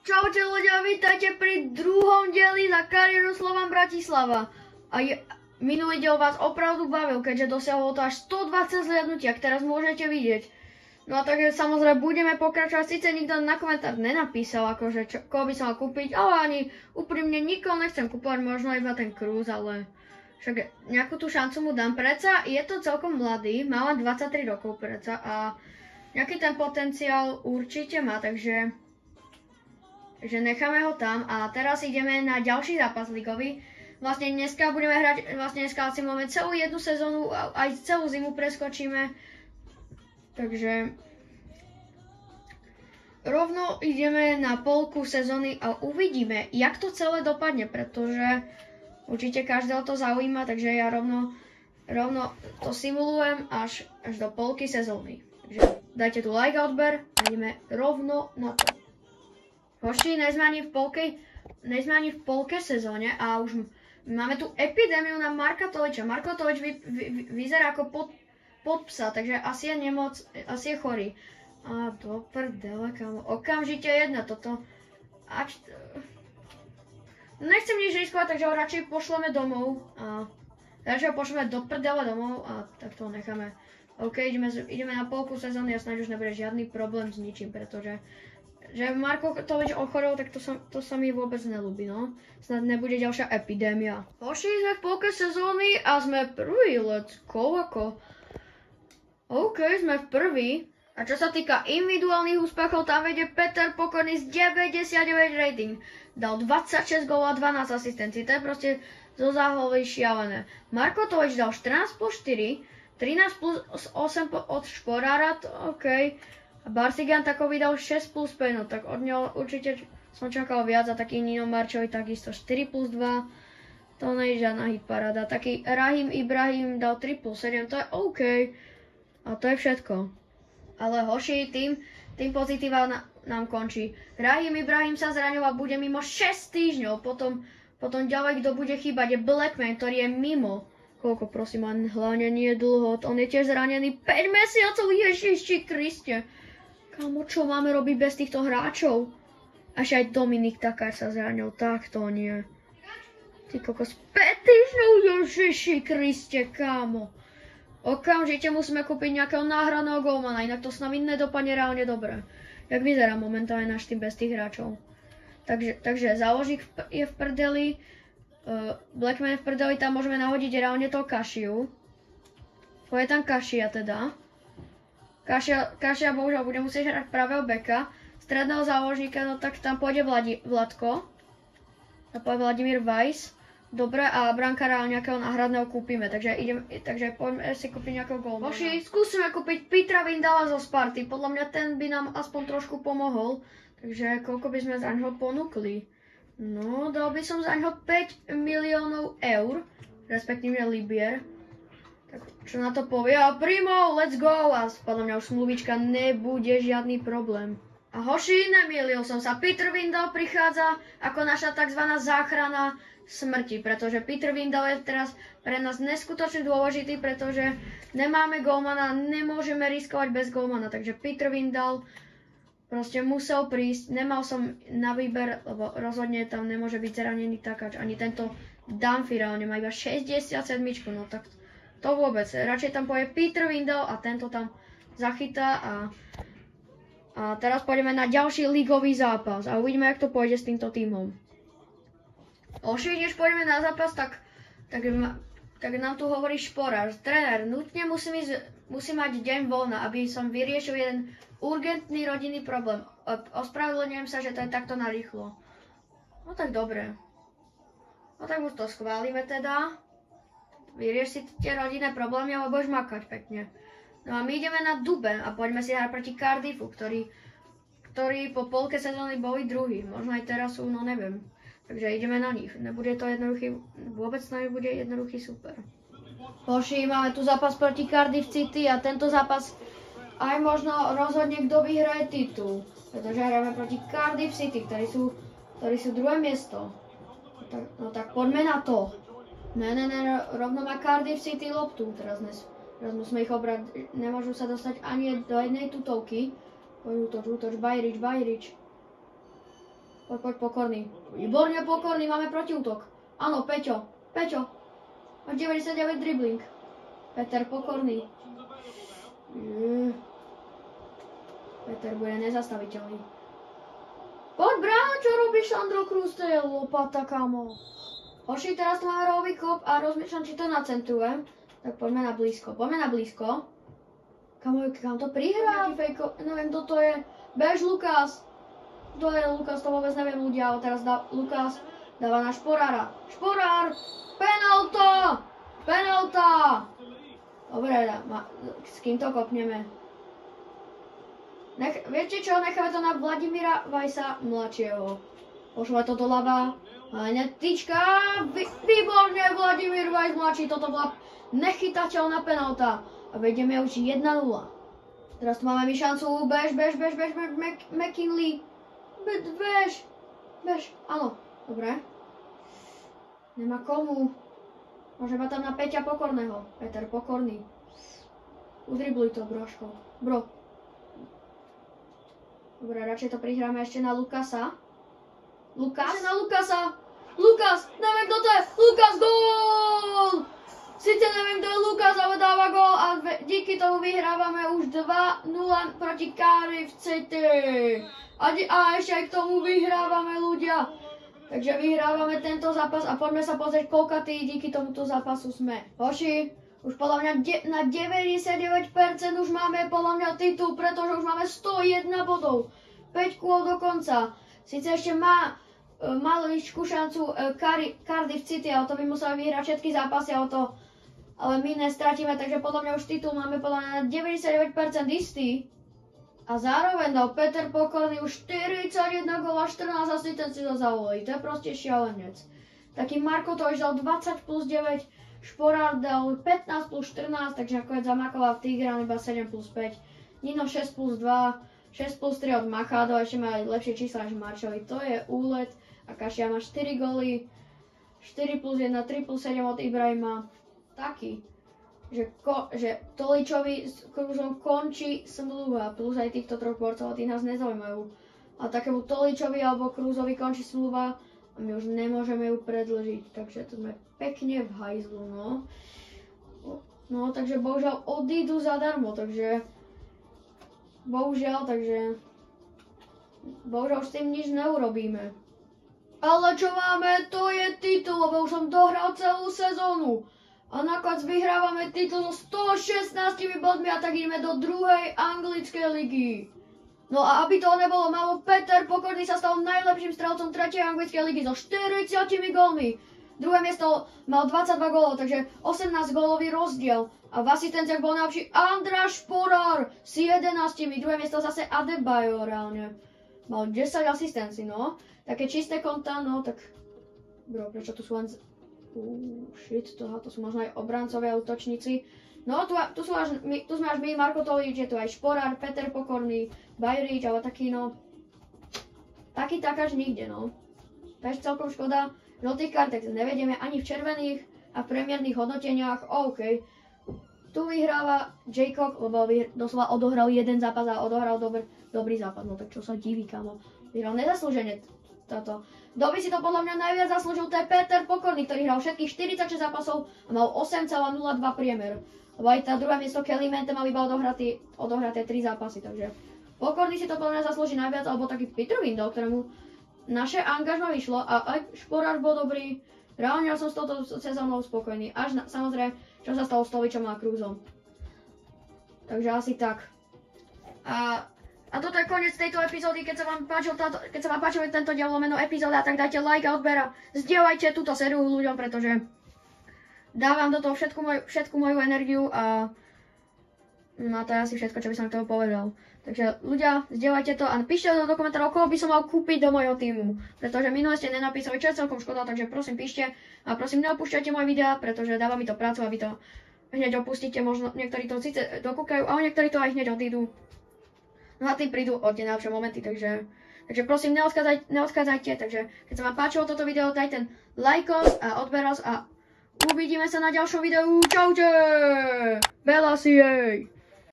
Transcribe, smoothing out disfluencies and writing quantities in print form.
Čaute ľudia, vítajte pri druhom dieli za kariéru Slovan Bratislava. Minulý diel vás opravdu bavil, keďže dosiahlo to až 120 zhliadnutiach, teraz môžete vidieť. No a takže samozrejme budeme pokračovať, síce nikto na komentár nenapísal, akože koho by som mal kúpiť, ale ani úprimne nikoho nechcem kúpovať, možno iba ten Cruz, ale však nejakú tú šancu mu dám. Predsa je to celkom mladý, má len 23 rokov predsa a nejaký ten potenciál určite má, takže necháme ho tam a teraz ideme na ďalší zápas ligový. Vlastne dneska budeme hrať, dneska asi máme celú jednu sezónu, aj celú zimu preskočíme. Takže rovno ideme na polku sezóny a uvidíme, jak to celé dopadne, pretože určite každého to zaujíma, takže ja rovno to simulujem až do polky sezóny. Takže dajte tu like a odber a ideme rovno na to. Hoši, nejsme ani v polke sezóne a už máme tu epidémiu na Marka Toliča. Marko Tolič vyzerá ako pod psa, takže asi je chorý. A do prdele, kámo. Okamžite jedna, toto. Nechcem nič riskovať, takže ho radšej pošleme domov. Radšej ho pošleme do prdele domov a tak to necháme. OK, ideme na polku sezóny a snáď už nebude žiadny problém s ničím, pretože že Marko Tolič ochorel, tak to sa mi vôbec nelúbi, no. Snad nebude ďalšia epidémia. Hoši, sme v polke sezóny a sme prvý, let's go, ako. OK, sme v prvý. A čo sa týka individuálnych úspechov, tam vedie Peter Pokorný z 99 rating. Dal 26 gólov a 12 asistencií, to je proste zo záhlavy šialené. Marko Tolič dal 14 plus 4, 13 plus 8 od Šporára, OK. A Barsigan takový dal 6 plus 5, no tak od neho určite som čakal viac a taký Nino Marčovi takisto 4 plus 2, to nie je žiadna hitparáda. Taký Rahim Ibrahim dal 3 plus 7, to je OK a to je všetko. Ale hoši, tým pozitíva nám končí. Rahim Ibrahim sa zraňoval, bude mimo 6 týždňov, potom ďalej kto bude chýbať je Blackman, ktorý je mimo. Koľko prosím, len hlavne nie dlho, on je tiež zranený 5 mesiacov, Ježiši Kriste. Kámo, čo máme robiť bez týchto hráčov? Až aj Dominik Takar sa zranil, tak to nie. Ty kokos, 5 týždňov, Ježiši Kriste, kámo. Okamžite musíme kúpiť nejakého náhradného golmana, inak to s nami nedopadne reálne dobre. Jak vyzerá momentálne náš tým bez tých hráčov. Takže záložník je v prdeli, Blackman je v prdeli, tam môžeme nahodiť reálne toho Kašiu. Je tam Kašia teda. Kašia bohužiaľ bude musieť hrať pravého beka. Stredného záložníka, no tak tam pôjde Vladko. A pôjde Vladimír Weiss. Dobre, a brankára nejakého náhradného kúpime. Takže poďme si kúpiť nejakého golmana. Hoši, skúsime kúpiť Petra Vindala zo Sparty. Podľa mňa ten by nám aspoň trošku pomohol. Takže koľko by sme za ňoho ponúkli? No, dal by som za ňoho 5 miliónov eur. Respektíve libier. Tak čo na to povie? A primo, let's go! A podľa mňa už smluvička nebude žiadny problém. A hoši, nemýlil som sa. Peter Vindal prichádza ako naša tzv. Záchrana smrti, pretože Peter Vindal je teraz pre nás neskutočne dôležitý, pretože nemáme golmana, nemôžeme riskovať bez golmana, takže Peter Vindal proste musel prísť. Nemal som na výber, lebo rozhodne tam nemôže byť zranený Takáč, ani tento Dunphy reálne má iba 67, no tak to vôbec. Radšej tam pôjde Peter Vindal a tento tam zachytá a teraz pôjdeme na ďalší ligový zápas a uvidíme, jak to pôjde s týmto tímom. Oši, než pôjdeme na zápas, tak nám tu hovorí Šporár. Tréner, nutne musí mať deň voľna, aby som vyriešil jeden urgentný rodinný problém. Ospravedlňujem sa, že to je takto narýchlo. No tak dobre. No tak už to schválime teda. Vyrieš si tie rodinné problémy, ale budeš makať pekne. No a my ideme na Dube a poďme si hrať proti Cardiffu, ktorí po polke sezóny boli druhý. Možno aj teraz sú, no neviem. Takže ideme na nich. Nebude to jednoduchý, vôbec to nebude jednoduchý super. Hoši, máme tu zápas proti Cardiff City a tento zápas aj možno rozhodne, kto vyhraje titul. Pretože hráme proti Cardiff City, ktorí sú druhé miesto. No tak poďme na to. Ne, rovno má Cardiff City loptu. Teraz musíme ich obrať. Nemôžu sa dostať ani do jednej tutovky. Útoč, Bajrič. Poď, pokorný. Výborne pokorný, máme protiútok. Áno, Peťo. Máš 99 dribbling. Peter pokorný. Peter bude nezastaviteľný. Poď, bráno, čo robíš, Sandro Cruz, to je lopata, kamo. Hoši, teraz tu máme rohový kop a rozmýšľam, či to nacentrujem. Tak poďme na blízko. Kam to prihrá? Neviem, kto to je. Bež, Lukas. To je Lukas, to vôbec neviem ľudia, ale teraz Lukas dáva na Šporára. Šporár! Penalta! Dobre, s kým to kopneme? Viete čo, necháme to na Vladimíra Vajsa mladšieho. Pošle to doľava. Tyčka! Výborne, Vladimír Vajs mladší, toto bola nechytateľná penalta. A vedieme už 1-0. Teraz tu máme my šancu, bež, McKinley. Bež, áno, dobre. Nemá komu. Môže mať tam na Peťa Pokorného. Peter Pokorný. Udribluj to, broško. Bro. Dobre, radšej to prihráme ešte na Lukasa. Lukas, neviem kto to je. Lukas, gól! Sice neviem kto je Lukas, ale dáva gól a díky tomu vyhrávame už 2-0 proti Cardiff City. A ešte aj k tomu vyhrávame, ľudia. Takže vyhrávame tento zápas a poďme sa pozrieť, koľkatý díky tomuto zápasu sme. Hoši, už podľa mňa na 99% už máme podľa mňa titul, pretože už máme 101 bodov. 5 kôl do konca. Sice ešte má maličkú šancu Cardiff City, ale to by museli vyhrať všetky zápasy, ale my nestratíme, takže podľa mňa už titul máme podľa mňa na 99% istý. A zároveň dal Peter Pokorný už 41 gól a 14 asistencií za závolí. To je proste šialenec. Taký Marko to už dal 20 plus 9, Šporár dal 15 plus 14, takže nakoniec zamakoval v Tigran iba 7 plus 5. Nino 6 plus 2, 6 plus 3 od Machado, ešte má aj lepšie čísla než Marčovi. To je úlet. A Kašia má 4 góly, 4 plus 1, 3 plus 7 od Ibrahima. Taký. Že Toličovi s Cruzom končí smluva, plus aj týchto troch borcov, tí nás nezaujímajú. A takému Toličovi alebo Cruzovi končí smluva a my už nemôžeme ju predĺžiť, takže to sme pekne v hajzlu, no. No, takže bohužiaľ odídu zadarmo, takže bohužiaľ už s tým nič neurobíme. Ale čo máme, to je titul, lebo už som dohral celú sezónu. A nakoniec vyhrávame titul so 116 bodmi a tak ideme do druhej anglickej ligy. No a aby toho nebolo málo, Peter Pokorný sa stal najlepším strelcom 3. anglickej ligy so 40 gólmi. Druhé miesto mal 22 gólov, takže 18 gólový rozdiel. A v asistenciách bol najlepší András Šporár s 11. Druhé miesto zase Adebayo reálne. Mal 10 asistencií, no. Také čisté konta, no tak... Bro, prečo tu sú len... to sú možno aj obrancovia, útočníci. No, tu sme až my, Marko Tolič, je tu aj Šporár, Peter Pokorný, Bajrič, ale taký, no... Taký tak až nikde, no. Takže celkom škoda. Žltých kartek nevedieme ani v červených a v premiérnych hodnoteniach. OK. Tu vyhráva Jacob, lebo doslova odohral jeden zápas a odohral dobrý zápas. No tak čo sa diví, kamo. Vyhral nezaslúžene toto. Kto by si to podľa mňa najviac zaslúžil, to je Peter Pokorný, ktorý hral všetkých 46 zápasov a mal 8,02 priemer. Lebo aj tá druhé miesto Kelly Mente mal iba odohraté 3 zápasy, takže Pokorný si to podľa mňa zaslúži najviac, alebo taký Peter Windel, ktorému naše angažma vyšlo a aj Šporár bol dobrý. Reálne som s touto sezónou spokojný, až samozrejme, čo sa stalo s Toličom a Cruzom. Takže asi tak. A toto je koniec tejto epizódy. Keď sa vám páčil tento diel lomeno epizóda, tak dajte like a odber a zdieľajte túto sériu ľuďom, pretože dávam do toho všetku moju energiu a no to je asi všetko, čo by som k tomu povedal. Takže ľudia, zdieľajte to a píšte do komentárov, koho by som mal kúpiť do mojho týmu. Pretože minule ste nenapísali, čo je celkom škoda, takže prosím píšte a prosím neopúšťajte moje videá, pretože dáva mi to prácu a vy to hneď opustíte. Možno niektorí to síce dokúkajú, ale niektorí to aj hneď odídu. No a tým prídu od tie najlepšie momenty, takže prosím neodchádzajte, takže keď sa vám páčilo toto video, daj ten lajkos a odberos a uvidíme sa na ďalšom videu. Čaute! Bela si jej!